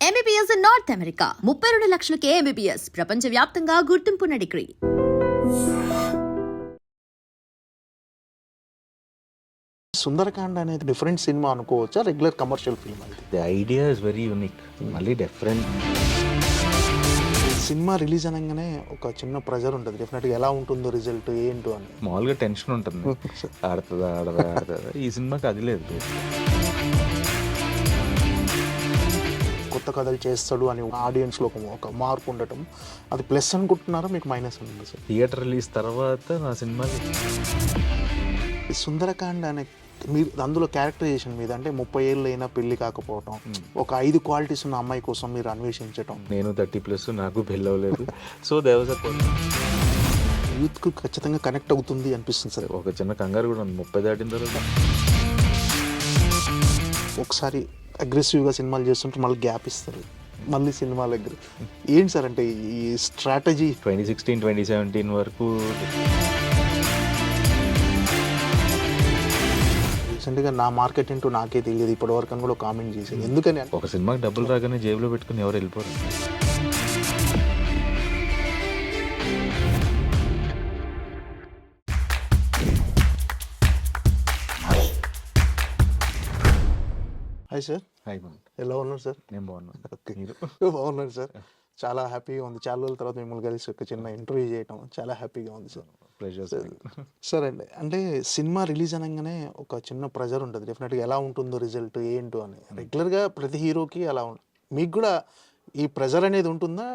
MBBS in North America. 32 లక్షలకే MBBS. ప్రపంచవ్యాప్తంగా గుర్తింపున్న degree. Sundarakanda అనేది different cinema అనుకోవచ్చా, రెగ్యులర్ కమర్షియల్ ఫిల్మ్ అది? The idea is very unique, మళ్ళీ different. Cinema release అనగానే ఒక చిన్న ప్రెజర్ ఉంటుంది డెఫినెట్గా, ఎలా ఉంటుందో రిజల్ట్ ఏంటో అని. మామూలుగా టెన్షన్ ఉంటుంది, ఆడుతుందా. ఈ సినిమాకి అది లేదు. కొత్త కథలు చేస్తాడు అని ఆడియన్స్లో ఒక మార్పు ఉండటం, అది ప్లస్ అనుకుంటున్నారా మీకు మైనస్ ఉంది సార్? థియేటర్ రిలీజ్ తర్వాత నా సినిమాకి సుందరకాండ అనే మీరు అందులో క్యారెక్టరైజేషన్ మీద, అంటే 30 ఏళ్ళు అయినా పెళ్లి కాకపోవటం, ఒక 5 క్వాలిటీస్ ఉన్న అమ్మాయి కోసం మీరు అన్వేషించటం. నేను 30+ నాకు పెళ్ళి అవ్వలేదు. సో దేవస యూత్కు ఖచ్చితంగా కనెక్ట్ అవుతుంది అనిపిస్తుంది సార్. ఒక చిన్న కంగారు కూడా ఉంది 30 దాటిన తర్వాత. ఒకసారి అగ్రెసివ్గా సినిమాలు చేస్తుంటే మళ్ళీ గ్యాప్ ఇస్తారు, మళ్ళీ సినిమాల దగ్గర ఏంటి సార్ అంటే ఈ స్ట్రాటజీ? 2016, 2017 వరకు రీసెంట్గా నా మార్కెట్ ఏంటో నాకే తెలియదు ఇప్పటివరకు అని కూడా కామెంట్ చేసేది. ఎందుకని ఒక సినిమాకి డబ్బులు రాగానే జేబులో పెట్టుకుని ఎవరు వెళ్ళిపోరు. Hi sir. హాయ్, ఎలా ఉన్నారు సార్? నేను బాగున్నాను. ఓకే, బాగున్నారు సార్. చాలా హ్యాపీగా ఉంది, చాలా రోజుల తర్వాత మిమ్మల్ని కలిసి ఒక చిన్న ఇంటర్వ్యూ చేయటం చాలా హ్యాపీగా ఉంది సార్. ప్లెజర్ సార్ అండి, అంటే సినిమా రిలీజ్ అనగానే ఒక చిన్న ప్రెజర్ ఉంటుంది డెఫినెట్గా, ఎలా ఉంటుందో రిజల్ట్ ఏంటో అని. రెగ్యులర్గా ప్రతి హీరోకి అలా మీకు కూడా ఈ ప్రెజర్ అనేది ఉంటుందా?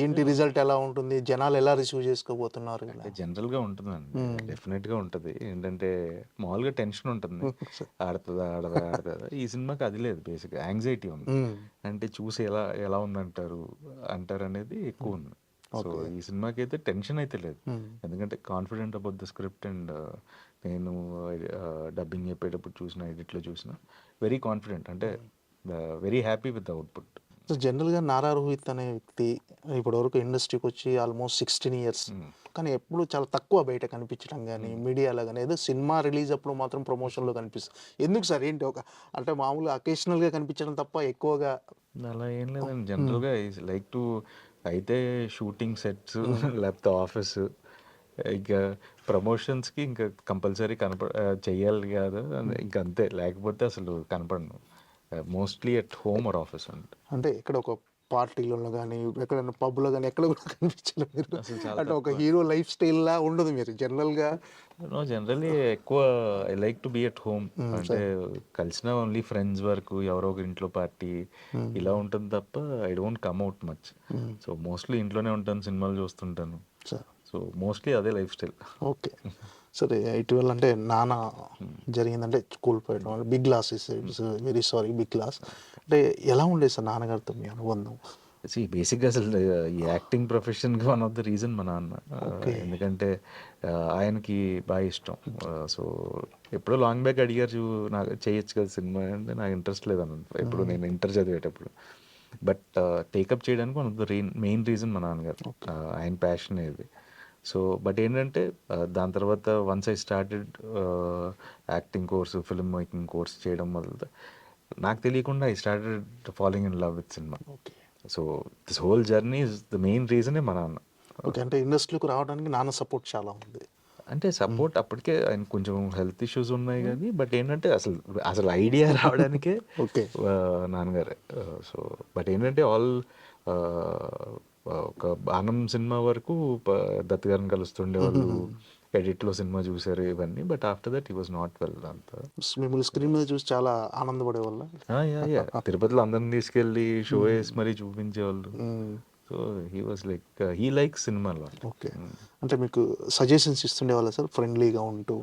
ఏంటి రిజల్ట్ ఎలా ఉంటుంది, జనాలు ఎలా రిసీవ్ చేసుకోబోతున్నారు? జనరల్గా ఉంటుందండి, డెఫినెట్గా ఉంటుంది. ఏంటంటే మామూలుగా టెన్షన్ ఉంటుంది, ఆడుతుందా. ఈ సినిమాకి అది లేదు, బేసిక్ యాంగ్జైటీ ఉంది. అంటే చూసి ఎలా ఉందంటారు అనేది ఎక్కువ ఉంది. సో ఈ సినిమాకి అయితే టెన్షన్ అయితే లేదు, ఎందుకంటే confident about the script. And నేను డబ్బింగ్ చెప్పేటప్పుడు చూసిన, ఎడిట్లో చూసిన, వెరీ కాన్ఫిడెంట్. అంటే very happy with the output. So జనరల్గా నారా రోహిత్ అనే వ్యక్తి ఇప్పటివరకు ఇండస్ట్రీకి వచ్చి ఆల్మోస్ట్ 16 years, కానీ ఎప్పుడు చాలా తక్కువ బయట కనిపించడం కానీ మీడియాలో కానీ, ఏదో సినిమా రిలీజ్ అప్పుడు మాత్రం ప్రమోషన్లో కనిపిస్తుంది. ఎందుకు సార్? ఏంటి అంటే మామూలుగా అకేషనల్గా కనిపించడం తప్ప ఎక్కువగా అలా ఏం లేదండి. జనరల్గా లైక్ టు అయితే షూటింగ్ సెట్స్ లేకపోతే ఆఫీస్, ఇంకా ప్రమోషన్స్కి ఇంకా కంపల్సరీ చెయ్యాలి కాదు, ఇంకా అంతే. లేకపోతే అసలు కనపడను. Mostly at home or office. అంటే ఇక్కడ ఒక పార్టీలలో కానీ ఎక్కడైనా పబ్లో కానీ ఎక్కడ కూడా కనిపించలేదు మీరు. అంటే ఒక హీరో లైఫ్ స్టైల్లా ఉండదు మీరు జనరల్గా. జనరల్లీ ఎక్కువ I like to be at home. అంటే కలిసిన ఓన్లీ ఫ్రెండ్స్ వరకు, ఎవరో ఒక ఇంట్లో పార్టీ ఇలా ఉంటుంది తప్ప I don't come out much. So mostly ఇంట్లోనే ఉంటాను, సినిమాలు చూస్తుంటాను. సో మోస్ట్లీ అదే లైఫ్ స్టైల్. ఓకే సరే, ఇటీవల అంటే నాన్న జరిగిందంటే కోల్పోయడం, big loss, it's very sorry, big loss. అంటే ఎలా ఉండేది సార్ నాన్నగారితో మీ అనుబంధం? బేసిక్గా అసలు ఈ యాక్టింగ్ ప్రొఫెషన్కి వన్ ఆఫ్ ద రీజన్ మా నాన్న. ఎందుకంటే ఆయనకి బాగా ఇష్టం. సో ఎప్పుడో లాంగ్ బ్యాక్ అడిగారు, నాకు చేయొచ్చు కదా సినిమా అంటే, నాకు ఇంట్రెస్ట్ లేదన్న ఎప్పుడు, నేను ఇంటర్ చదివేటప్పుడు. బట్ టేకప్ చేయడానికి one of the main reason మా నాన్నగారు, ఆయన ప్యాషన్ ఇది. సో బట్ ఏంటంటే దాని తర్వాత once I started acting course, film making course చేయడం మొదలు, నాకు తెలియకుండా I started following in love with cinema. Okay, so this whole journey is the main రీజనే మా నాన్న. ఓకే, అంటే ఇండస్ట్రీకి రావడానికి నాన్న సపోర్ట్ చాలా ఉంది. అంటే సపోర్ట్ అప్పటికే ఆయన కొంచెం హెల్త్ ఇష్యూస్ ఉన్నాయి కానీ, బట్ ఏంటంటే అసలు ఐడియా రావడానికే ఓకే నాన్నగారే. సో బట్ ఏంటంటే ఒక బాణం సినిమా వరకు దత్ గారిని కలుస్తుండేవాళ్ళు, ఎడిట్లో సినిమా చూసారు ఇవన్నీ. But after that he was not well. అంతా మిమ్మల్ని స్క్రీన్ మీద చూసి చాలా ఆనందపడే వల్ల తిరుపతిలో అందరిని తీసుకెళ్ళి షో వేసి మరీ చూపించేవాళ్ళు. So he was like he like సినిమాలో. ఓకే, అంటే మీకు సజెషన్స్ ఇస్తుండే వాళ్ళ సార్, ఫ్రెండ్లీగా ఉంటూ,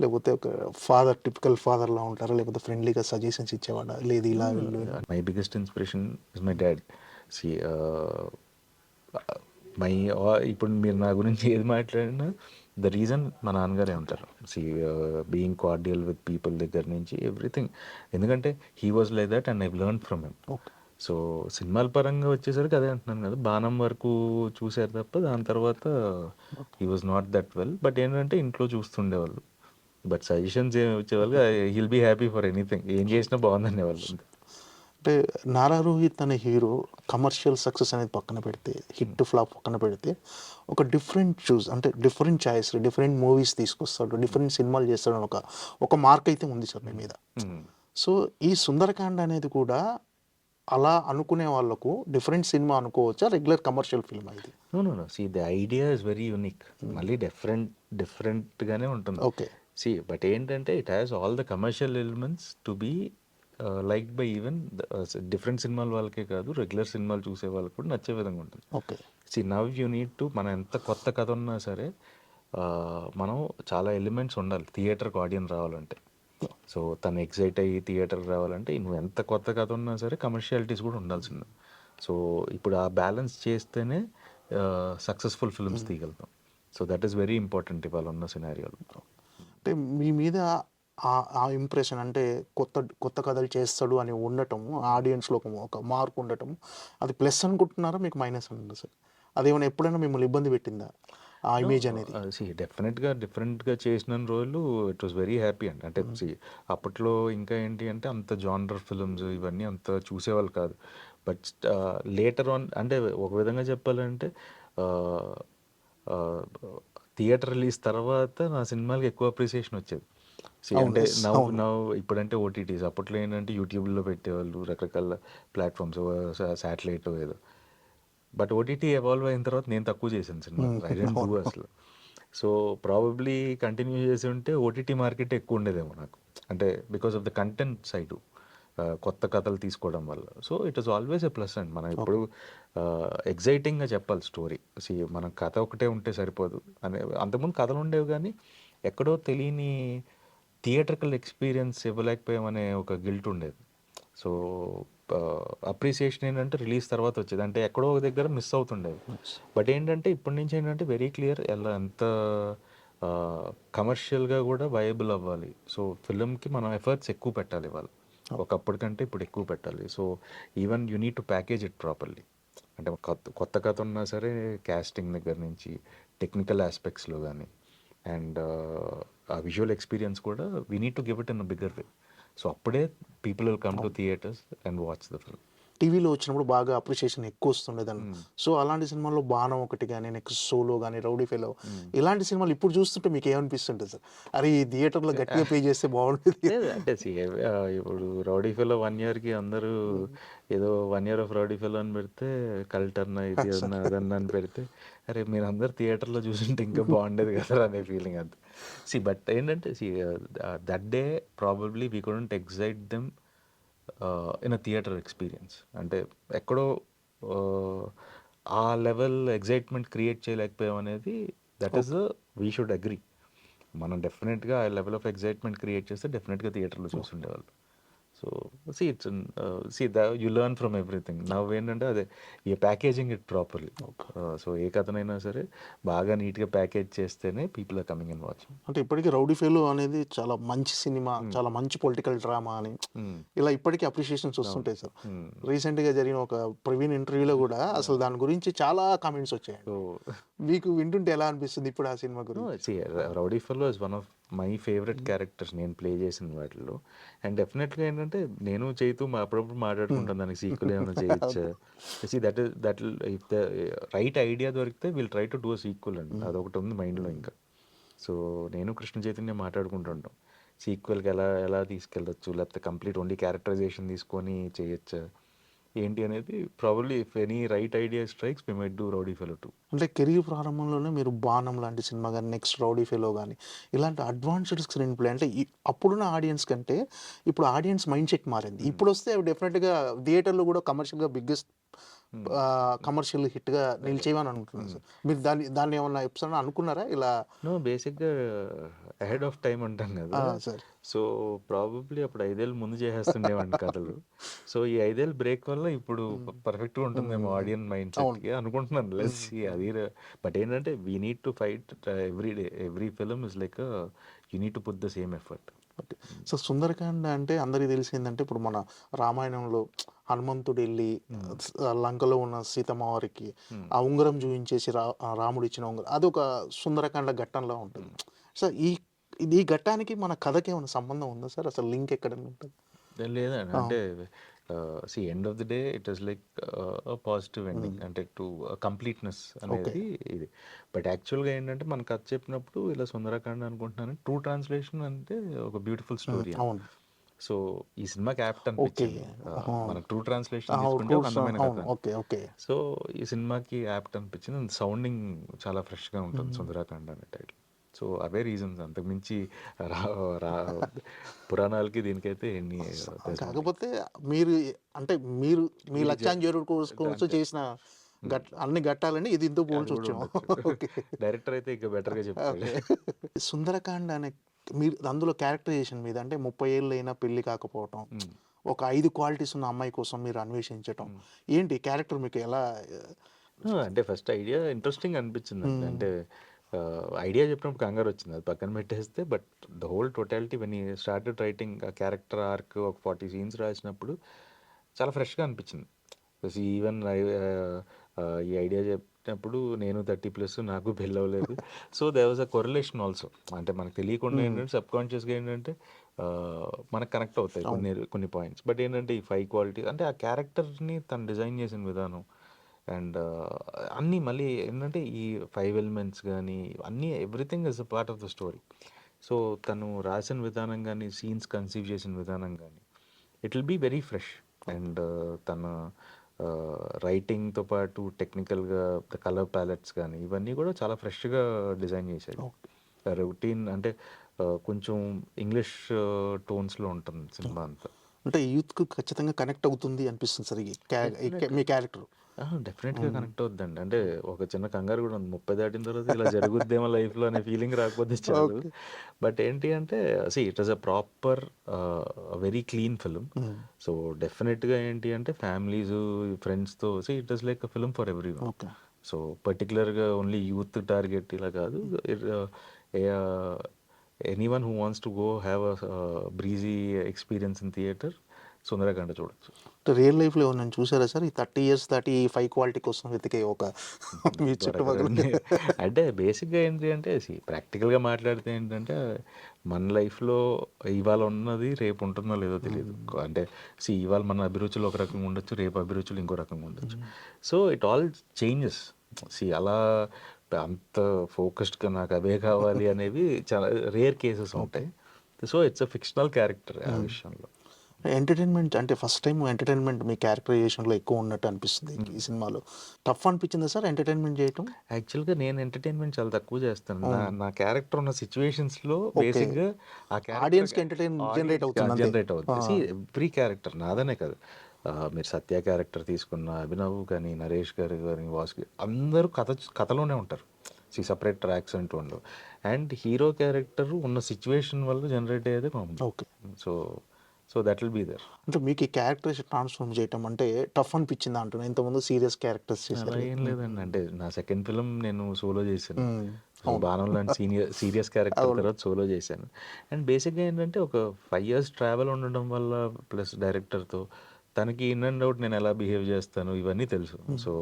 లేకపోతే ఒక ఫాదర్, టిపికల్ ఫాదర్లా ఉంటారా, లేకపోతే ఫ్రెండ్లీగా సజెషన్స్ ఇచ్చేవాడా? లేదు ఇలా వెళ్ళు. My biggest inspiration is my dad. See ఇప్పుడు మీరు నా గురించి ఏది మాట్లాడినా ద రీజన్ మా నాన్నగారే ఉంటారు. బీయింగ్ కార్డియల్ విత్ పీపుల్ దగ్గర నుంచి ఎవ్రీథింగ్. ఎందుకంటే he was like that and I've learn from him. So సినిమాల పరంగా వచ్చేసరికి అదే అంటున్నాను కదా, బాణం వరకు చూసారు తప్ప దాని తర్వాత he was not that well. But ఏంటంటే ఇంట్లో చూస్తుండేవాళ్ళు, బట్ సజెషన్స్ ఏమి వచ్చేవాళ్ళు, he'll be happy for anything, ఏం చేసినా బాగుందనే వాళ్ళు. అంటే నారా రోహిత్ అనే హీరో కమర్షియల్ సక్సెస్ అనేది పక్కన పెడితే, హిట్ ఫ్లాప్ పక్కన పెడితే, ఒక డిఫరెంట్ చూస్ అంటే డిఫరెంట్ చాయిస్, డిఫరెంట్ మూవీస్ తీసుకొస్తాడు, డిఫరెంట్ సినిమాలు చేస్తాడు అని ఒక మార్క్ అయితే ఉంది సార్ మీ మీద. సో ఈ సుందరకాండ అనేది కూడా అలా అనుకునే వాళ్ళకు డిఫరెంట్ సినిమా అనుకోవచ్చా, రెగ్యులర్ కమర్షియల్ ఫిల్మ్ ఇది? No no no see the idea is very unique. మళ్ళీ డిఫరెంట్గానే ఉంటుంది. ఓకే. సి బట్ ఏంటంటే it has all the commercial elements to be like by even different సినిమాల వాళ్ళకే కాదు, రెగ్యులర్ సినిమాలు చూసే వాళ్ళకి కూడా నచ్చే విధంగా ఉంటుంది. Okay. See now you need to, మనం ఎంత కొత్త కథ ఉన్నా సరే మనం చాలా ఎలిమెంట్స్ ఉండాలి థియేటర్కి ఆడియన్స్ రావాలంటే. సో తను ఎగ్జైట్ అయ్యి థియేటర్కి రావాలంటే నువ్వు ఎంత కొత్త కథ ఉన్నా సరే కమర్షియాలిటీస్ కూడా ఉండాల్సిందే. సో ఇప్పుడు ఆ బ్యాలెన్స్ చేస్తేనే సక్సెస్ఫుల్ ఫిల్మ్స్ తీయగలుగుతాం. So that is very important ఇవాళ ఉన్న సినారియోలో. అంటే మీ మీద ఆ ఇంప్రెషన్ అంటే కొత్త కొత్త కథలు చేస్తాడు అని ఉండటం, ఆడియన్స్లో ఒక మార్పు ఉండటం, అది ప్లస్ అనుకుంటున్నారా, మీకు మైనస్ అనుకుంటున్నారు సార్? అదేమైనా ఎప్పుడైనా మిమ్మల్ని ఇబ్బంది పెట్టిందా ఆ ఇమేజ్ అనేది? సి డెఫినెట్గా డిఫరెంట్గా చేసిన రోజులు ఇట్ వాస్ వెరీ హ్యాపీ అండి. అంటే సి అప్పట్లో ఇంకా ఏంటి అంటే అంత జానర్ ఫిల్మ్స్ ఇవన్నీ అంత చూసేవాళ్ళు కాదు. బట్ లేటర్ ఆన్ అంటే ఒక విధంగా చెప్పాలంటే థియేటర్ రిలీజ్ తర్వాత నా సినిమాలకి ఎక్కువ అప్రిసియేషన్ వచ్చేది. అంటే ఇప్పుడంటే ఓటీటీస్, అప్పట్లో ఏంటంటే యూట్యూబ్లో పెట్టేవాళ్ళు రకరకాల ప్లాట్ఫామ్స్, శాటిలైట్ ఏదో. బట్ ఓటీటీ ఎవాల్వ్ అయిన తర్వాత నేను తక్కువ చేశాను సినిమా, ఐ డోంట్ డూ అసలు. సో ప్రాబబ్లీ కంటిన్యూ చేసి ఉంటే ఓటీటీ మార్కెట్ ఎక్కువ ఉండేదేమో నాకు, అంటే because of the content side, కొత్త కథలు తీసుకోవడం వల్ల. So it was always a plus and మనం ఇప్పుడు ఎగ్జైటింగ్గా చెప్పాలి స్టోరీ. మన కథ ఒకటే ఉంటే సరిపోదు అనే, అంతకుముందు కథలు ఉండేవి కానీ ఎక్కడో తెలియని థియేటర్కల్ ఎక్స్పీరియన్స్ ఇవ్వలేకపోయామనే ఒక గిల్ట్ ఉండేది. సో అప్రిసియేషన్ ఏంటంటే రిలీజ్ తర్వాత వచ్చేది, అంటే ఎక్కడో ఒక దగ్గర మిస్ అవుతుండేది. బట్ ఏంటంటే ఇప్పటి నుంచి ఏంటంటే వెరీ క్లియర్ ఎలా ఎంత కమర్షియల్గా కూడా వయబుల్ అవ్వాలి. సో ఫిల్మ్కి మనం ఎఫర్ట్స్ ఎక్కువ పెట్టాలి ఇవాళ, ఒకప్పటికంటే ఇప్పుడు ఎక్కువ పెట్టాలి. So even you need to package it properly. అంటే కొత్త కథ ఉన్నా సరే క్యాస్టింగ్ దగ్గర నుంచి టెక్నికల్ ఆస్పెక్ట్స్లో కానీ అండ్ ఆ విజువల్ ఎక్స్పీరియన్స్ కూడా we need to give it in a bigger way. So అప్పుడే people will come to theatres and watch the film. టీవీలో వచ్చినప్పుడు బాగా అప్రిషియేషన్ ఎక్కువ వస్తుండేదాన్ని. సో అలాంటి సినిమాల్లో బాణం ఒకటి కానీ, నెక్స్ట్ సోలో కానీ, రౌడీ ఫెలో, ఇలాంటి సినిమాలు ఇప్పుడు చూస్తుంటే మీకు ఏమనిపిస్తుంటుంది సార్? అరే ఈ థియేటర్లో గట్టిగా పే చేస్తే బాగుంటుంది. అంటే ఇప్పుడు రౌడీ ఫెలో 1 yearకి అందరూ ఏదో 1 year ఆఫ్ రౌడీ ఫెలో అని పెడితే కల్ట్ అన్న ఇది అన్న అదన్న అని పెడితే, అరే మీరు అందరు థియేటర్లో చూసుంటే ఇంకా బాగుండేది కదా అనే ఫీలింగ్ అంతే. బట్ ఏంటంటే that day probably we couldn't excite them in a theatre experience. అంటే ఎక్కడో ఆ లెవెల్ ఎగ్జైట్మెంట్ క్రియేట్ చేయలేకపోయాం అనేది, that is we should agree. మనం డెఫినెట్గా ఆ లెవెల్ ఆఫ్ ఎగ్జైట్మెంట్ క్రియేట్ చేస్తే డెఫినెట్గా థియేటర్లో చూస్తుండేవాళ్ళు. So you learn from everything. Now ఏంటంటే అదే ఈ ప్యాకేజింగ్ ఇట్ ప్రాపర్లీ. సో ఏ కథనైనా సరే బాగా నీట్గా ప్యాకేజ్ చేస్తేనే people are coming and watching. అంటే ఇప్పటికీ రౌడీ ఫెలో అనేది చాలా మంచి సినిమా, చాలా మంచి పొలిటికల్ డ్రామా అని ఇలా ఇప్పటికీ అప్రిషియేషన్స్ వస్తుంటాయి సార్. రీసెంట్గా జరిగిన ఒక ప్రవీణ్ ఇంటర్వ్యూలో కూడా అసలు దాని గురించి చాలా కామెంట్స్ వచ్చాయి. మీకు వింటుంటే ఎలా అనిపిస్తుంది ఇప్పుడు ఆ సినిమా గురించి? Rowdy fellow is one of my favourite characters నేను ప్లే చేసిన వాటిలో. అండ్ డెఫినెట్గా ఏంటంటే నేను చేతూ అప్పుడప్పుడు మాట్లాడుకుంటాను దానికి సీక్వెల్ ఏమైనా చేయొచ్చా. That if the right idea దొరికితే will try to do a sequel అండి, అదొకటి ఉంది మైండ్లో ఇంకా. సో నేను కృష్ణ చైతన్య మాట్లాడుకుంటుంటాం సీక్వెల్కి ఎలా తీసుకెళ్ళచ్చు, లేకపోతే కంప్లీట్ ఓన్లీ క్యారెక్టరైజేషన్ తీసుకొని చేయొచ్చా ఏంటి అనేది. Probably if any right idea strikes we might do rowdy fellow 2. అంటే కెరీర్ ప్రారంభంలోనే మీరు బాణం లాంటి సినిమా కానీ, నెక్స్ట్ రౌడీ ఫెలో కానీ, ఇలాంటి అడ్వాన్స్డ్ స్క్రీన్ ప్లే, అంటే అప్పుడున్న ఆడియన్స్ కంటే ఇప్పుడు ఆడియన్స్ మైండ్ సెట్ మారింది. ఇప్పుడు వస్తే అవి డెఫినెట్గా థియేటర్లో కూడా కమర్షియల్గా బిగ్గెస్ట్ కమర్షియల్ హిట్గా నిలిచేవని అనుకుంటున్నాను సార్. మీరు దాన్ని ఏమన్నా ఎపిసోడ్ అనుకున్నారా ఇలా? నో, బేసిక్గా అహెడ్ ఆఫ్ టైం అంటాం కదా సార్. సో ప్రాబబ్లీ అప్పుడు 5 ఏళ్ళు ముందు చేసేస్తుండేవండి కథలు. సో ఈ 5 ఏళ్ళు బ్రేక్ వల్ల ఇప్పుడు పర్ఫెక్ట్గా ఉంటుందేమో ఆడియన్స్ మైండ్ సెట్కి అనుకుంటున్నాను. లెస్ అది. బట్ ఏంటంటే we need to fight every day. Every film is like you need to put the same effort. So Sundarakanda అంటే అందరికీ తెలిసిందంటే ఇప్పుడు మన రామాయణంలో హనుమంతుడు వెళ్ళి లంకలో ఉన్న సీతమ్మ వారికి ఆ ఉంగరం చూపించేసి రాముడు ఇచ్చిన ఉంగరం, అది ఒక సుందరకాండ ఘట్టంలో ఉంటుంది. సో ఈ ఘట్టానికి మన కథకి ఏమైనా సంబంధం ఉందా సార్? అసలు లింక్ ఎక్కడ ఉంటుంది? లేదండి, అంటే end of the day it is like positive ending, అంటే టు కంప్లీట్నెస్ అనేది ఇది. బట్ యాక్చువల్గా ఏంటంటే మన కథ చెప్పినప్పుడు ఇలా సుందరకాండ అనుకుంటున్నాను, ట్రూ ట్రాన్స్లేషన్ అంటే ఒక బ్యూటిఫుల్ స్టోరీ. అవును. సో ఈ సినిమాకి యాప్ట్ ఓకే. అనిపించింది. మనకు ట్రూ ట్రాన్స్లేషన్ తీసుకుంటే ఒక అందమైన కథ. అవును. ఓకే. ఓకే. సో ఈ సినిమాకి యాప్ట్ అనిపించింది. సౌండింగ్ చాలా ఫ్రెష్గా ఉంటుంది సుందరాకాండ అనే టైటిల్. సో అవే రీజన్స్, అంతకుమించి రా రా పురాణాలకి దీనికైతే ఎన్ని కాకపోతే మీరు అంటే మీరు మీ లక్ష్యాన్ని చేరుకోవచ్చు చేసిన అన్ని ఘట్టాలని ఇది ఇంతో పోల్చి వచ్చాము. ఓకే. డైరెక్టర్ అయితే ఇంకా బెటర్గా చెప్తాడు. సుందరకాండ అనే మీరు అందులో క్యారెక్టరైజేషన్ మీద అంటే 30 ఏళ్ళు అయినా పెళ్లి కాకపోవటం, ఒక 5 క్వాలిటీస్ ఉన్న అమ్మాయి కోసం మీరు అన్వేషించటం, ఏంటి క్యారెక్టర్ మీకు ఎలా? అంటే ఫస్ట్ ఐడియా ఇంట్రెస్టింగ్ అనిపించింది. అంటే ఐడియా చెప్పినప్పుడు కంగారు వచ్చింది, అది పక్కన పెట్టేస్తే. But the whole totality when ఈ స్టార్టెడ్ రైటింగ్ ఆ క్యారెక్టర్ ఆర్క్ ఒక 40 సీన్స్ రాసినప్పుడు చాలా ఫ్రెష్గా అనిపించింది. ఈవెన్ ఈ ఐడియా చెప్పినప్పుడు నేను 30+ నాకు పెళ్ళి అవ్వలేదు. So they was a correlation also. అంటే మనకు తెలియకుండా ఏంటంటే సబ్ కాన్షియస్గా ఏంటంటే మనకు కనెక్ట్ అవుతాయి కొన్ని పాయింట్స్. బట్ ఏంటంటే ఈ 5 క్వాలిటీస్ అంటే ఆ క్యారెక్టర్ని తను డిజైన్ చేసిన విధానం అండ్ అన్నీ మళ్ళీ ఏంటంటే ఈ 5 ఎలిమెంట్స్ కానీ అన్నీ everything is a part of the story. So తను రాసిన విధానం కానీ సీన్స్ కన్సీవ్ చేసిన విధానం కానీ it will be very fresh. And తన రైటింగ్తో పాటు టెక్నికల్గా ద కలర్ ప్యాలెట్స్ కానీ ఇవన్నీ కూడా చాలా ఫ్రెష్గా డిజైన్ చేశాడు. రొటీన్ అంటే కొంచెం ఇంగ్లీష్ టోన్స్లో ఉంటుంది సినిమా అంతా. అంటే యూత్కు ఖచ్చితంగా కనెక్ట్ అవుతుంది అనిపిస్తుంది సార్ మీ క్యారెక్టర్. డెఫినెట్గా కనెక్ట్ అవుద్దండి. అంటే ఒక చిన్న కంగారు కూడా ఉంది, 30 దాటిన తర్వాత ఇలా జరుగుద్దేమో లైఫ్లో అనే ఫీలింగ్ రాకపోతే చాలు. బట్ ఏంటి అంటే it is a proper very clean film. So డెఫినెట్గా ఏంటి అంటే ఫ్యామిలీస్ ఫ్రెండ్స్తో it is like a film for every one. So పర్టికులర్గా ఓన్లీ యూత్ టార్గెట్ ఇలా కాదు. Anyone who wants to go have a breezy experience in theatre Sundarakanda చూడొచ్చు. Real లైఫ్లో ఎవరైనా చూసారా సార్ ఈ 30 years దాటి ఈ 5 క్వాలిటీ కోసం వెతికే ఒక మీ చుట్టుపక్కల? అంటే బేసిక్గా ఏంటి అంటే ప్రాక్టికల్గా మాట్లాడితే ఏంటంటే మన లైఫ్లో ఇవాళ ఉన్నది రేపు ఉంటుందో లేదో తెలియదు. అంటే ఇవాళ మన అభిరుచులు ఒక రకంగా ఉండొచ్చు, రేపు అభిరుచులు ఇంకో రకంగా ఉండొచ్చు. So it all changes. అలా అంత ఫోకస్డ్గా నాకు అవే కావాలి అనేవి చాలా రేర్ కేసెస్ ఉంటాయి. So it's a fictional character ఆ విషయంలో. ఎంటర్టైన్మెంట్ అంటే ఫస్ట్ టైం ఎంటర్టైన్మెంట్ మీ క్యారెక్టరైజేషన్లో ఎక్కువ ఉన్నట్టు అనిపిస్తుంది ఈ సినిమాలో. టఫ్ అనిపించిందా సార్ ఎంటర్టైన్మెంట్ చేయటం? యాక్చువల్గా నేను ఎంటర్టైన్మెంట్ చాలా తక్కువ చేస్తాను. నా క్యారెక్టర్ ఉన్న సిచ్యువేషన్స్లో బేసిక్గా ఆ ఆడియన్స్కి ఎంటర్టైన్ జనరేట్ అవుతుంది. ఎవ్రీ క్యారెక్టర్ నాదనే కాదు, మీరు సత్య క్యారెక్టర్ తీసుకున్న అభినవ్ కానీ నరేష్ గారు కానీ వాసు అందరూ కథలోనే ఉంటారు. సపరేట్ ట్రాక్స్ అంటూ ఉండవు. అండ్ హీరో క్యారెక్టర్ ఉన్న సిచ్యువేషన్ వల్ల జనరేట్ అయ్యేది common. Okay. So that will be there. అంటే మీకు ఈ క్యారెక్టర్స్ ట్రాన్స్ఫార్మ్ చేయటం అంటే టఫ్ అనిపించింది అంటున్నా, ఇంతకుముందు సీరియస్ క్యారెక్టర్స్ చేశారు. ఏం లేదండి, అంటే నా సెకండ్ ఫిలిం నేను సోలో చేశాను. బాణం లాంటి సీరియస్ క్యారెక్టర్ తర్వాత సోలో చేశాను. అండ్ బేసిక్గా ఏంటంటే ఒక 5 years ట్రావెల్ ఉండడం వల్ల ప్లస్ డైరెక్టర్తో తనకి ఇన్ అండ్ అవుట్ నేను ఎలా బిహేవ్ చేస్తాను ఇవన్నీ తెలుసు. సో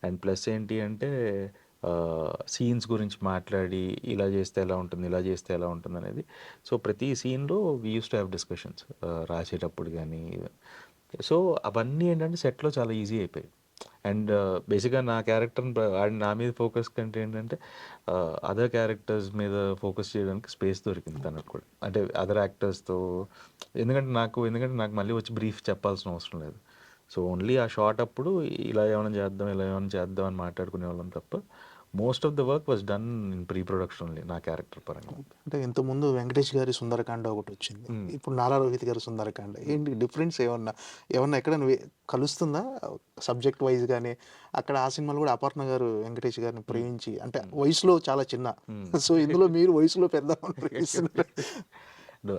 అండ్ ప్లస్ ఏంటి అంటే సీన్స్ గురించి మాట్లాడి ఇలా చేస్తే ఎలా ఉంటుంది, ఇలా చేస్తే ఎలా ఉంటుంది అనేది. సో ప్రతి సీన్లో we use to have discussions రాసేటప్పుడు కానీ. సో అవన్నీ ఏంటంటే సెట్లో చాలా ఈజీ అయిపోయాయి. అండ్ బేసిక్గా నా క్యారెక్టర్ని నా మీద ఫోకస్ కంటే ఏంటంటే అదర్ క్యారెక్టర్స్ మీద ఫోకస్ చేయడానికి స్పేస్ దొరికింది తనకు కూడా. అంటే అదర్ యాక్టర్స్తో ఎందుకంటే నాకు మళ్ళీ వచ్చి బ్రీఫ్ చెప్పాల్సిన అవసరం లేదు. సో ఓన్లీ ఆ షార్ట్ అప్పుడు ఇలా ఏమైనా చేద్దాం అని మాట్లాడుకునే వాళ్ళం తప్ప most of the work was done in pre production only నా క్యారెక్టర్ పరంగా. అంటే ఇంతకుముందు వెంకటేష్ గారి సుందరకాండ ఒకటి వచ్చింది, ఇప్పుడు నారా రోహిత్ గారి సుందరకాండ. ఏంటి డిఫరెన్స్ ఏమన్నా ఎక్కడైనా కలుస్తుందా సబ్జెక్ట్ వైజ్ కానీ? అక్కడ ఆ సినిమాలో కూడా అపర్ణ గారు వెంకటేష్ గారిని ప్రేమించి అంటే వయసులో చాలా చిన్న, సో ఇందులో మీరు వయసులో పెద్ద ప్రేమిస్తున్నారు.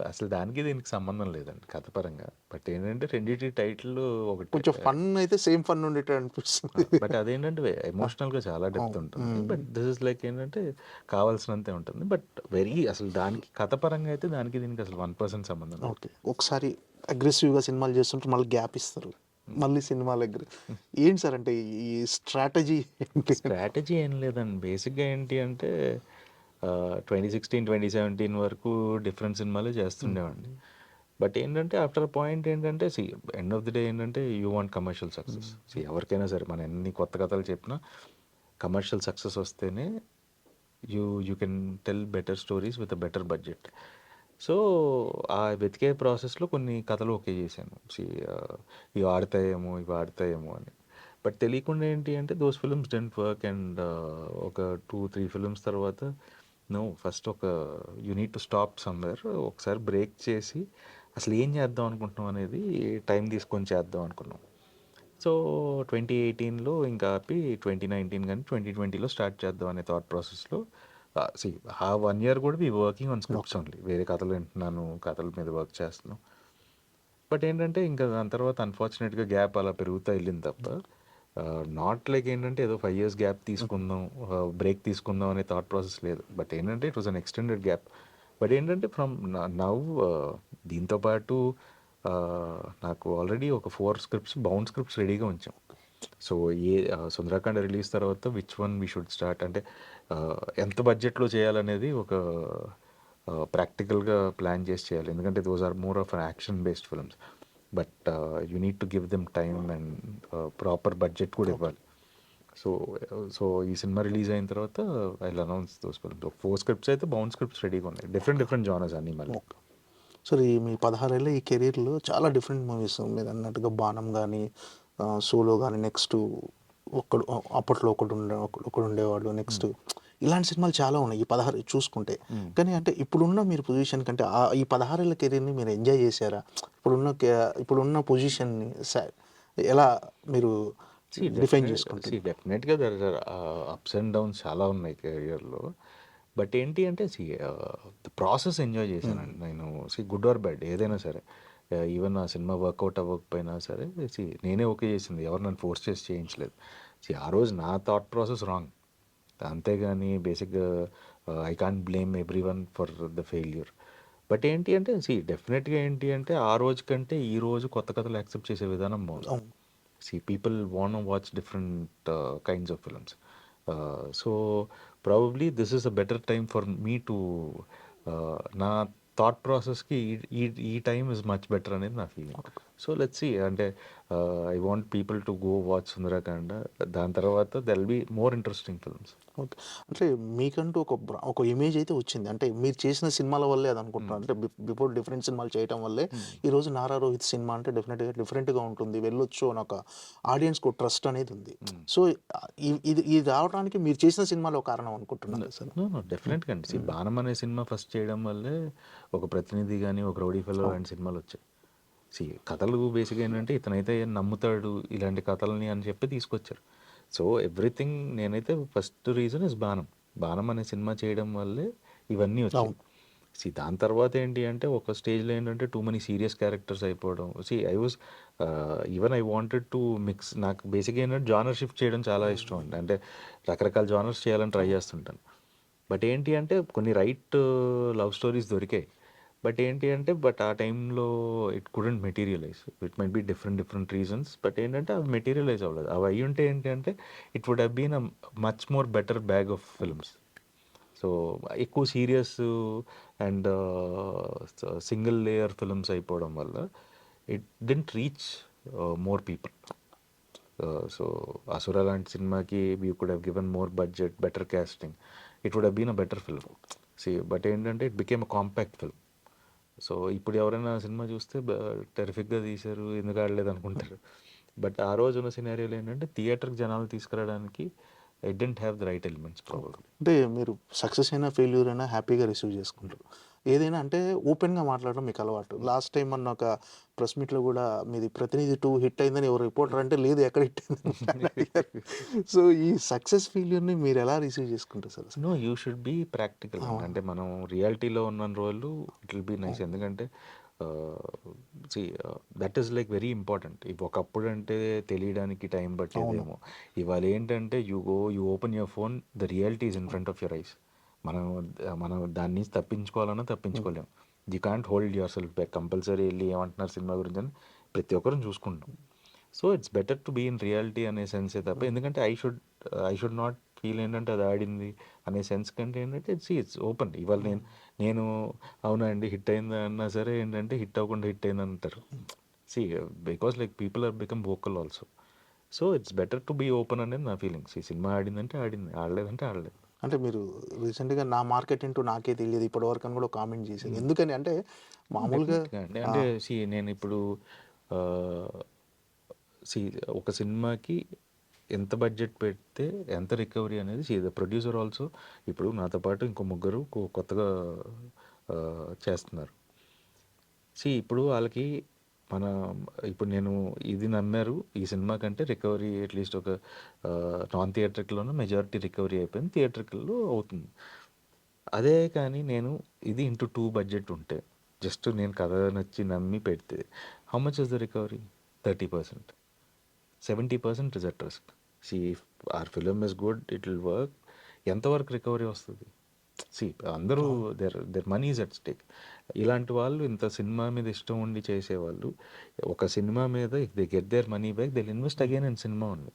అసలు దానికి దీనికి సంబంధం లేదండి కథ పరంగా. బట్ ఏంటంటే రెండింటి టైటిల్ ఒకటి కొంచెం ఫన్ అయితే సేమ్ ఫన్ ఉండేట అనిపిస్తుంది. బట్ అదేంటంటే ఎమోషనల్గా చాలా డెప్త్ ఉంటుంది. బట్ దిస్ ఇస్ లైక్ ఏంటంటే కావాల్సినంతే ఉంటుంది. బట్ అసలు దానికి కథ పరంగా అయితే దానికి దీనికి అసలు 1% సంబంధం. ఓకే. ఒకసారి అగ్రెసివ్గా సినిమాలు చేస్తుంటే మళ్ళీ గ్యాప్ ఇస్తారు, మళ్ళీ సినిమాల దగ్గర ఏంటి సార్ అంటే ఈ స్ట్రాటజీ ఏం లేదండి. బేసిక్గా ఏంటి అంటే 2016, 2017 వరకు డిఫరెంట్ సినిమాలు చేస్తుండేవాడిని. బట్ ఏంటంటే ఆఫ్టర్ పాయింట్ ఏంటంటే ఎండ్ ఆఫ్ ది డే ఏంటంటే యూ వాంట్ కమర్షియల్ సక్సెస్. ఎవరికైనా సరే మనం ఎన్ని కొత్త కథలు చెప్పినా కమర్షియల్ సక్సెస్ వస్తేనే you can tell better stories with a better budget. So ఆ వెతికే ప్రాసెస్లో కొన్ని కథలు ఓకే చేశాను. ఇవి ఆడతాయేమో ఇవి ఆడతాయేమో అని. బట్ తెలియకుండా ఏంటి అంటే those films didn't work. And ఒక 2-3 ఫిల్మ్స్ తర్వాత first you need to stop somewhere. ఒకసారి బ్రేక్ చేసి అసలు ఏం చేద్దాం అనుకుంటున్నాం అనేది టైం తీసుకొని చేద్దాం అనుకున్నాం. సో 2018లో ఇంకా ఆపి 2019 కానీ 2020లో స్టార్ట్ చేద్దాం అనే థాట్ ప్రాసెస్లో ఆ 1 ఇయర్ కూడా వర్కింగ్ ఆన్ స్క్రిప్ట్స్ ఓన్లీ. వేరే కథలు వింటున్నాను, కథల మీద వర్క్ చేస్తున్నాను. బట్ ఏంటంటే ఇంకా దాని తర్వాత అన్ఫార్చునేట్గా గ్యాప్ అలా పెరుగుతూ వెళ్ళింది తప్ప నాట్ లైక్ ఏంటంటే ఏదో 5 years గ్యాప్ తీసుకుందాం, బ్రేక్ తీసుకుందాం అనే థాట్ ప్రాసెస్ లేదు. బట్ ఏంటంటే it was an extended gap. But ఏంటంటే ఫ్రమ్ నవ్ దీంతో పాటు నాకు ఆల్రెడీ ఒక 4 స్క్రిప్ట్స్ బౌండ్ స్క్రిప్ట్స్ రెడీగా ఉంచాం. సో సుందరకాండ రిలీజ్ తర్వాత which one we should start అంటే ఎంత బడ్జెట్లో చేయాలనేది ఒక ప్రాక్టికల్గా ప్లాన్ చేసి చేయాలి. ఎందుకంటే those are more of action based films. But you need to give them time and proper budget కూడా ఇవ్వాలి. సో ఈ సినిమా రిలీజ్ అయిన తర్వాత I will announce those films. 4 scripts అయితే బౌండ్ స్క్రిప్ట్స్ రెడీగా ఉన్నాయి, డిఫరెంట్ జానర్స్ అన్నీ మళ్ళీ. సరే, మీ 16 ఏళ్ళ ఈ కెరీర్లో చాలా డిఫరెంట్ మూవీస్ మీరు అన్నట్టుగా బాణం కానీ, సోలో కానీ, నెక్స్ట్ అప్పట్లో ఒకడు ఉండేవాడు, నెక్స్ట్ ఇలాంటి సినిమాలు చాలా ఉన్నాయి ఈ 16 చూసుకుంటే. కానీ అంటే ఇప్పుడున్న మీరు పొజిషన్ కంటే ఈ 16 ఏళ్ళ కెరీర్ని మీరు ఎంజాయ్ చేశారా? ఇప్పుడున్న పొజిషన్ని ఎలా మీరు డిఫైన్ చేసుకుంటారు? డెఫినెట్గా there are ups and downs చాలా ఉన్నాయి కెరియర్లో. బట్ ఏంటి అంటే ద ప్రాసెస్ ఎంజాయ్ చేశానండి నేను. గుడ్ ఆర్ బ్యాడ్ ఏదైనా సరే, ఈవెన్ ఆ సినిమా వర్కౌట్ అవ్వకపోయినా సరే నేనే ఓకే చేసింది, ఎవరు నన్ను ఫోర్స్ చేసి చేయించలేదు. ఆ రోజు నా థాట్ ప్రాసెస్ రాంగ్, అంతేగాని బేసిక్గా I can't blame every one for the failure. But ఏంటి అంటే డెఫినెట్గా ఏంటి అంటే ఆ రోజు కంటే ఈ రోజు కొత్త కథలు యాక్సెప్ట్ చేసే విధానం బాగుంది. People want to watch different kinds of films. So probably this is a better time for me to నా థాట్ ప్రాసెస్కి ఈ టైమ్ ఇస్ మచ్ బెటర్ అనేది నా ఫీలింగ్. సో లెట్స్ సీ అంటే I want people to go watch Sundarakanda. దాని తర్వాత there will be more interesting films. Okay. అంటే మీకంటూ ఒక ఇమేజ్ అయితే వచ్చింది. అంటే మీరు చేసిన సినిమాల వల్లే అది అనుకుంటున్నాను. అంటే బిఫోర్ డిఫరెంట్ సినిమాలు చేయటం వల్లే ఈరోజు నారా రోహిత్ సినిమా అంటే డిఫరెంట్గా ఉంటుంది, వెళ్ళొచ్చు అని ఒక ఆడియన్స్కి ట్రస్ట్ అనేది ఉంది. సో ఇది రావడానికి మీరు చేసిన సినిమాలో కారణం అనుకుంటున్నాను సార్. డెఫినెట్గా అండి. బాణం అనే సినిమా ఫస్ట్ చేయడం వల్లే ఒక ప్రతినిధి కానీ ఒక రౌడీ ఫెలో లాంటి సినిమాలు వచ్చాయి. కథలు బేసిక్గా ఏంటంటే ఇతనైతే నమ్ముతాడు ఇలాంటి కథలని అని చెప్పి తీసుకొచ్చారు. సో ఎవ్రీథింగ్ నేనైతే ఫస్ట్ రీజన్ ఇస్ బాణం అనే సినిమా చేయడం వల్లే ఇవన్నీ వచ్చాయి. దాని తర్వాత ఏంటి అంటే ఒక స్టేజ్లో ఏంటంటే టూ మనీ సీరియస్ క్యారెక్టర్స్ అయిపోవడం. Even I wanted to mix. నాకు బేసిక్గా ఏంటంటే జానర్ షిఫ్ట్ చేయడం చాలా ఇష్టం అండి. అంటే రకరకాల జానర్స్ చేయాలని ట్రై చేస్తుంటాను. బట్ ఏంటి అంటే కొన్ని రైట్ లవ్ స్టోరీస్ దొరికాయి. బట్ ఏంటి అంటే ఆ టైంలో it couldn't materialise. It might be different reasons. But ఏంటంటే అవి మెటీరియలైజ్ అవ్వలేదు. అవి అయ్యి ఉంటే ఏంటి అంటే it would have been a much more better bag of films. So ఎక్కువ serious and single layer films అయిపోవడం వల్ల it didn't reach more people. So Asura లాంటి సినిమాకి we could have given more budget, better casting, it would have been a better film. But ఏంటంటే it became a compact film. So ఇప్పుడు ఎవరైనా cinema చూస్తే టెరిఫిక్గా తీశారు, ఎందుకు ఆడలేదు అనుకుంటారు. బట్ ఆ రోజు ఉన్న సినారియోలో ఏంటంటే థియేటర్కి జనాలు తీసుకురావడానికి I didn't have the right elements problem. అంటే మీరు సక్సెస్ అయినా ఫెయిల్యూర్ అయినా హ్యాపీగా రిసీవ్ చేసుకుంటారు. ఏదైనా అంటే ఓపెన్గా మాట్లాడడం మీకు అలవాటు. లాస్ట్ టైం అన్న ఒక ప్రెస్ మీట్లో కూడా మీది ప్రతినిధి 2 హిట్ అయిందని ఎవరు రిపోర్టర్ అంటే లేదు ఎక్కడ హిట్ అయిందని. సో ఈ సక్సెస్ ఫెయిల్యూర్ని మీరు ఎలా రిసీవ్ చేసుకుంటారు sir? No, you should be practical. అంటే మనం రియాలిటీలో ఉన్న రోజులు ఇట్ విల్ బీ నైస్. ఎందుకంటే that is like very important. ఒకప్పుడు అంటే తెలియడానికి టైం పట్టేదేమో. ఇవాళ ఏంటంటే you open your phone, the reality is in front of your eyes. మనం దాని నుంచి తప్పించుకోవాలన్నా తప్పించుకోలేము. You can't hold yourself back. Compulsory వెళ్ళి ఏమంటున్నారు సినిమా గురించి అని ప్రతి ఒక్కరిని చూసుకుంటాం. So it's better to be in reality అనే సెన్సే తప్ప. ఎందుకంటే ఐ షుడ్ నాట్ ఫీల్ ఏంటంటే అది ఆడింది అనే సెన్స్ కంటే ఏంటంటే ఇట్స్ ఓపెన్. ఇవాళ నేను అవునా అండి హిట్ అయిందా అన్నా సరే ఏంటంటే హిట్ అవ్వకుండా హిట్ అయింది అంటారు. Because like people are become vocal also. So it's better to be open అనేది నా ఫీలింగ్స్. ఈ సినిమా ఆడిందంటే ఆడింది, ఆడలేదంటే ఆడలేదు. అంటే మీరు రీసెంట్గా నా మార్కెట్ ఏంటో నాకే తెలియదు ఇప్పటివరకు అని కూడా కామెంట్ చేశారు. ఎందుకని అంటే మామూలుగా అంటే నేను ఇప్పుడు ఒక సినిమాకి ఎంత బడ్జెట్ పెడితే ఎంత రికవరీ అనేది ద ప్రొడ్యూసర్ ఆల్సో. ఇప్పుడు నాతో పాటు ఇంకో ముగ్గురు కొత్తగా చేస్తున్నారు. ఇప్పుడు వాళ్ళకి ఇప్పుడు నేను ఇది నమ్మారు, ఈ సినిమా కంటే రికవరీ అట్లీస్ట్ ఒక నాన్ థియేట్రికల్లోనూ మెజారిటీ రికవరీ అయిపోయింది, థియేట్రికల్లో అవుతుంది. అదే కానీ నేను ఇది ఇంటూ 2 బడ్జెట్ ఉంటే జస్ట్ నేను కథ నచ్చి నమ్మి పెడితే how much is the recovery? 30%. 70% is at risk. If our film is good it will work. ఎంతవరకు రికవరీ వస్తుంది? అందరూ their money is at stake. ఇలాంటి వాళ్ళు ఇంత సినిమా మీద ఇష్టం ఉండి చేసేవాళ్ళు ఒక సినిమా మీద if they get their money back they invest again in cinema ఉంది.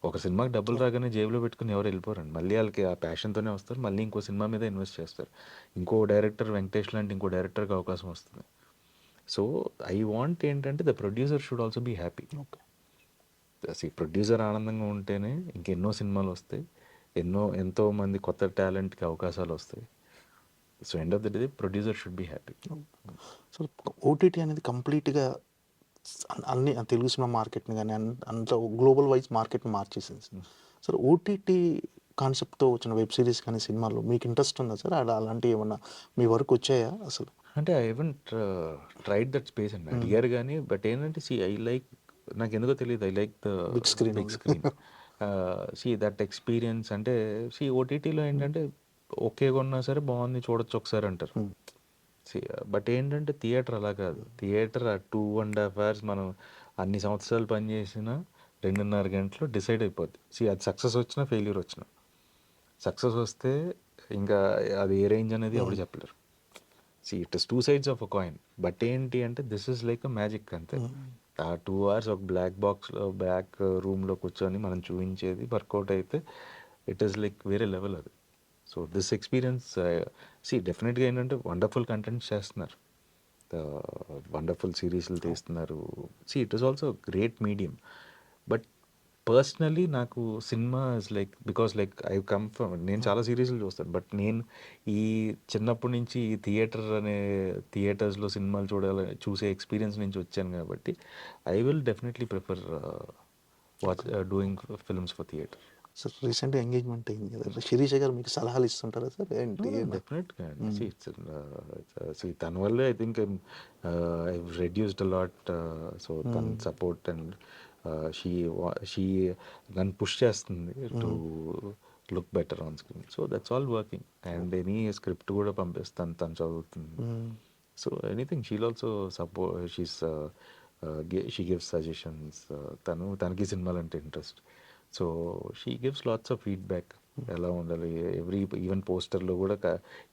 ఒక సినిమాకి డబ్బులు రాగానే జేబులో పెట్టుకుని ఎవరు వెళ్ళిపోరండి. మళ్ళీ వాళ్ళకి ఆ ప్యాషన్తోనే వస్తారు, మళ్ళీ ఇంకో సినిమా మీద ఇన్వెస్ట్ చేస్తారు. ఇంకో డైరెక్టర్ వెంకటేష్ లాంటి ఇంకో డైరెక్టర్కి అవకాశం వస్తుంది. సో ఐ వాంట్ ఏంటంటే the producer should also be happy. Producer ఆనందంగా ఉంటేనే ఇంకెన్నో సినిమాలు వస్తాయి, ఎంతో మంది కొత్త టాలెంట్కి అవకాశాలు వస్తాయి. So end of the day producer should be happy. So OTT అనేది కంప్లీట్గా అన్ని తెలుగు సినిమా మార్కెట్ని కానీ అంత గ్లోబల్ వైజ్ మార్కెట్ని మార్చేసింది. సార్ ఓటీటీ కాన్సెప్ట్తో వచ్చిన వెబ్ సిరీస్ కానీ సినిమాలు మీకు ఇంట్రెస్ట్ ఉందా సార్? అలాంటివి ఏమన్నా మీ వరకు వచ్చాయా అసలు? అంటే I haven't tried that space అండి. అడిగారు కానీ బట్ ఏంటంటే ఐ లైక్, నాకు ఎందుకో తెలియదు, I like the big screen. That experience. అంటే ఓటీటీలో ఏంటంటే ఓకే కొన్నా సరే బాగుంది చూడొచ్చు ఒకసారి అంటారు. బట్ ఏంటంటే థియేటర్ అలా కాదు. థియేటర్ 2.5 hours మనం అన్ని సంవత్సరాలు పనిచేసినా 2.5 గంటలు డిసైడ్ అయిపోద్ది. అది సక్సెస్ వచ్చినా ఫెయిల్యూర్ వచ్చినా. సక్సెస్ వస్తే ఇంకా అది ఏ రేంజ్ అనేది ఎవరు చెప్పలేరు. It is 2 sides of a coin. But ఏంటి అంటే this is like a magic అంతే. ఆ 2 hours ఒక బ్లాక్ రూమ్లో కూర్చొని మనం చూపించేది వర్కౌట్ అయితే ఇట్ ఈస్ లైక్ వేరే లెవెల్ అది. సో దిస్ ఎక్స్పీరియన్స్ డెఫినెట్గా ఏంటంటే వండర్ఫుల్ కంటెంట్స్ చేస్తున్నారు, వండర్ఫుల్ సిరీస్లు తీస్తున్నారు. It is also great medium. But personally నాకు cinema is like because like I come from, నేను చాలా సిరీస్లు చూస్తాను. బట్ నేను ఈ చిన్నప్పటి నుంచి ఈ థియేటర్స్లో సినిమాలు చూసే ఎక్స్పీరియన్స్ నుంచి వచ్చాను కాబట్టి I will definitely prefer doing films for theatre. Sir రీసెంట్గా ఎంగేజ్మెంట్ అయింది కదా, శిరీష గారు మీకు సలహాలు ఇస్తుంటారా సార్? ఏంటి? డెఫినెట్గా తన వల్లే I think I reduced a lot. So తన సపోర్ట్ అండ్ షీ నన్ను పుష్ చేస్తుంది to look better on screen. So that's all working. And any script కూడా పంపిస్తాను, తను చదువుతుంది. So anything she'll also support. She gives suggestions. తనకి సినిమాలు అంటే interest. So she gives lots of feedback, ఎలా ఉండాలి ఈవెన్ పోస్టర్లో కూడా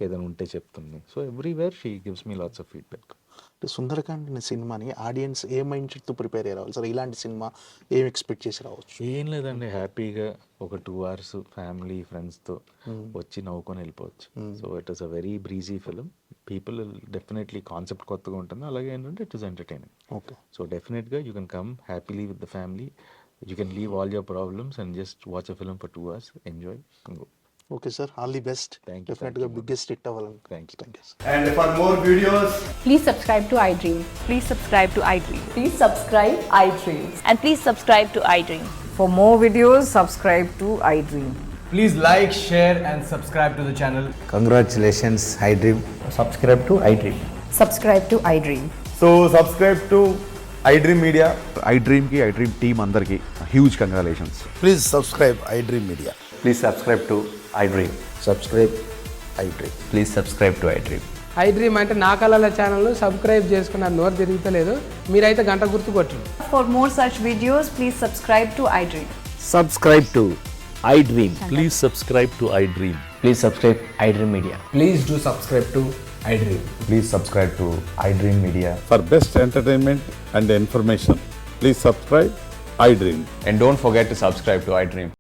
ఏదైనా ఉంటే చెప్తుంది. So everywhere she gives me lots of feedback. Sundarkand అనే సినిమాని ఆడియన్స్ ఏ మైండ్ సెట్తో ప్రిపేర్ అయ్యి రావాలి సార్? ఇలాంటి సినిమా ఏం ఎక్స్పెక్ట్ చేసి రావచ్చు? ఏం లేదండి, హ్యాపీగా ఒక 2 hours ఫ్యామిలీ ఫ్రెండ్స్తో వచ్చి నవ్వుకొని వెళ్ళిపోవచ్చు. So it is a very breezy film. People definitely concept కొత్తగా ఉంటుంది, అలాగే ఏంటంటే it is entertaining. Okay. So డెఫినెట్గా you can come happily with the family. You can leave all your problems and just watch a film for 2 hours, enjoy and go. Okay sir, all the best. Thank you. Definitely biggest hit avalanu. Thank you. And for more videos, please subscribe to iDream. Please subscribe to iDream. Please subscribe iDream. And please subscribe to iDream. For more videos, subscribe to iDream. please like, share and subscribe to the channel. Congratulations, iDream. Subscribe to iDream. Subscribe to iDream. So subscribe to iDream Media. iDream ki iDream team andarki huge congratulations. Please subscribe iDream Media. Please subscribe to iDream. Subscribe iDream. Please subscribe to iDream. iDream అంటే నా కళల channel subscribe చేసుకున్న నోరు తిరుగుతలేదు, మీరైతే గంట గుర్తు కొట్టండి. For more such videos, please subscribe to iDream. Subscribe to iDream. Please subscribe to iDream. Please subscribe iDream Media. Please do subscribe to iDream. Please subscribe to iDream Media. For best entertainment and information, please subscribe iDream. And don't forget to subscribe to iDream.